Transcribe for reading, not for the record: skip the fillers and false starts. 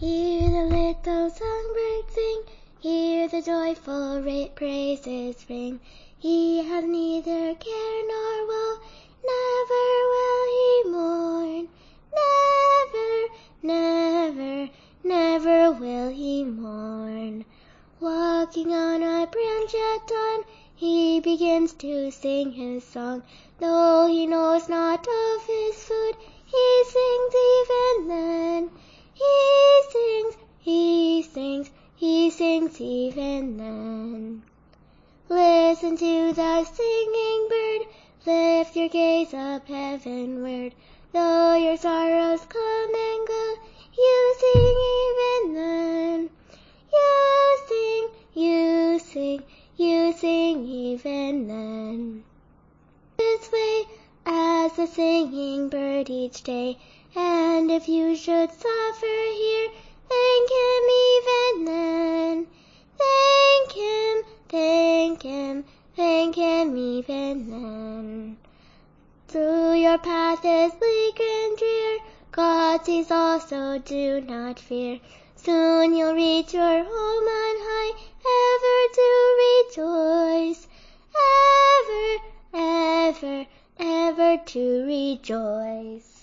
Hear the little songbird sing, hear the joyful praises ring. He has neither care nor woe, never will he mourn. Never, never will he mourn. Walking on a branch at dawn, he begins to sing his song. Though he knows not of his food, he sings even then. He sings even then. Listen to the singing bird, lift your gaze up heavenward. Though your sorrows come and go, you sing even then. You sing even then. This way as the singing bird each day, and if you should suffer here, thank him even then. Thank him even then. Through your path is bleak and drear, God sees also, do not fear. Soon you'll reach your home on high, ever to rejoice. Ever to rejoice.